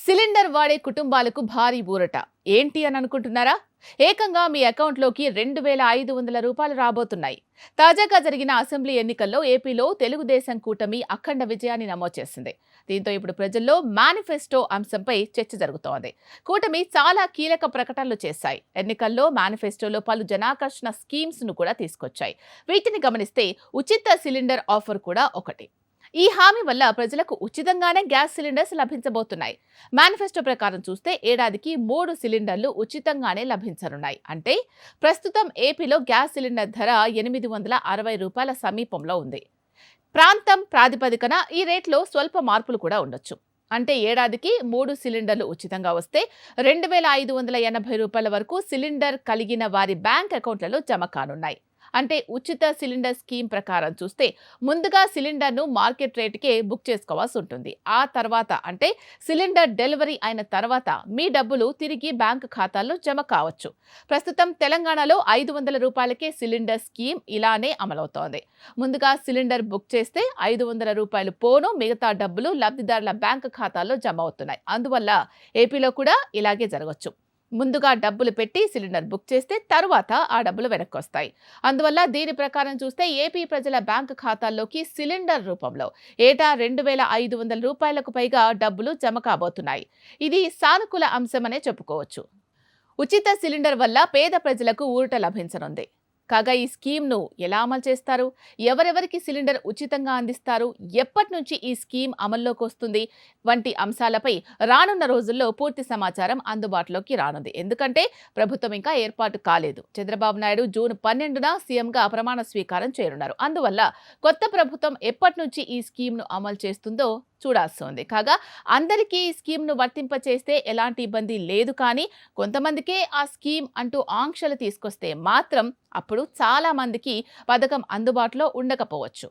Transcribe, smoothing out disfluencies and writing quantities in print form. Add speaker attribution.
Speaker 1: Cylinder వాడే కుటుంబాలకు భారీ ఊరట. ఏంటి అని అనుకుంటున్నారా? ఏకంగా మీ అకౌంట్లోకి 2,500 రూపాయలు రాబోతున్నాయి. తాజాగా జరిగిన అసెంబ్లీ ఎన్నికల్లో ఏపీలో తెలుగుదేశం కూటమి అఖండ విజయాన్ని నమోదు చేసింది. దీంతో ఇప్పుడు ప్రజల్లో మేనిఫెస్టో అంశంపై చర్చ జరుగుతోంది. కూటమి చాలా కీలక ప్రకటనలు చేశాయి. ఎన్నికల్లో మేనిఫెస్టోలో పలు జనాకర్షణ స్కీమ్స్ ను కూడా తీసుకొచ్చాయి. వీటిని గమనిస్తే ఉచిత సిలిండర్ ఆఫర్ కూడా ఒకటి. ఈ హామీ వల్ల ప్రజలకు ఉచితంగానే గ్యాస్ సిలిండర్స్ లభించబోతున్నాయి. మేనిఫెస్టో ప్రకారం చూస్తే ఏడాదికి 3 సిలిండర్లు ఉచితంగానే లభించనున్నాయి. అంటే ప్రస్తుతం ఏపీలో గ్యాస్ సిలిండర్ ధర 860 రూపాయల సమీపంలో ఉంది. ప్రాంతం ప్రాతిపదికన ఈ రేట్లో స్వల్ప మార్పులు కూడా ఉండొచ్చు. అంటే ఏడాదికి 3 సిలిండర్లు ఉచితంగా వస్తే 2,580 రూపాయల వరకు సిలిండర్ కలిగిన వారి బ్యాంక్ అకౌంట్లలో జమ కానున్నాయి. అంటే ఉచిత సిలిండర్ స్కీమ్ ప్రకారం చూస్తే ముందుగా సిలిండర్ను మార్కెట్ రేటుకే బుక్ చేసుకోవాల్సి ఉంటుంది. ఆ తర్వాత అంటే సిలిండర్ డెలివరీ అయిన తర్వాత మీ డబ్బులు తిరిగి బ్యాంకు ఖాతాల్లో జమ కావచ్చు. ప్రస్తుతం తెలంగాణలో 500 రూపాయలకే సిలిండర్ స్కీమ్ ఇలానే అమలవుతోంది. ముందుగా సిలిండర్ బుక్ చేస్తే 500 రూపాయలు పోను, మిగతా డబ్బులు లబ్ధిదారుల బ్యాంకు ఖాతాల్లో జమ అవుతున్నాయి. అందువల్ల ఏపీలో కూడా ఇలాగే జరగవచ్చు. ముందుగా డబ్బులు పెట్టి సిలిండర్ బుక్ చేస్తే తరువాత ఆ డబ్బులు వెనక్కి వస్తాయి. అందువల్ల దీని ప్రకారం చూస్తే ఏపీ ప్రజల బ్యాంకు ఖాతాల్లోకి సిలిండర్ రూపంలో ఏటా 2,500 రూపాయలకు పైగా డబ్బులు జమ కాబోతున్నాయి. ఇది సానుకూల అంశమనే చెప్పుకోవచ్చు. ఉచిత సిలిండర్ వల్ల పేద ప్రజలకు ఊరట లభించనుంది. కాగా ఈ స్కీమ్ను ఎలా అమలు చేస్తారు, ఎవరెవరికి సిలిండర్ ఉచితంగా అందిస్తారు, ఎప్పటి నుంచి ఈ స్కీమ్ అమల్లోకి వస్తుంది వంటి అంశాలపై రానున్న రోజుల్లో పూర్తి సమాచారం అందుబాటులోకి రానుంది. ఎందుకంటే ప్రభుత్వం ఇంకా ఏర్పాటు కాలేదు. చంద్రబాబు నాయుడు జూన్ 12న సీఎంగా ప్రమాణ స్వీకారం చేయనున్నారు. అందువల్ల కొత్త ప్రభుత్వం ఎప్పటి నుంచి ఈ స్కీమ్ను అమలు చేస్తుందో చూడాల్సి ఉంది. కాగా అందరికీ ఈ స్కీమ్ను వర్తింపచేస్తే ఎలాంటి ఇబ్బంది లేదు. కానీ కొంతమందికే ఆ స్కీమ్ అంటూ ఆంక్షలు తీసుకొస్తే మాత్రం అప్పుడు చాలా మందికి పథకం అందుబాటులో ఉండకపోవచ్చు.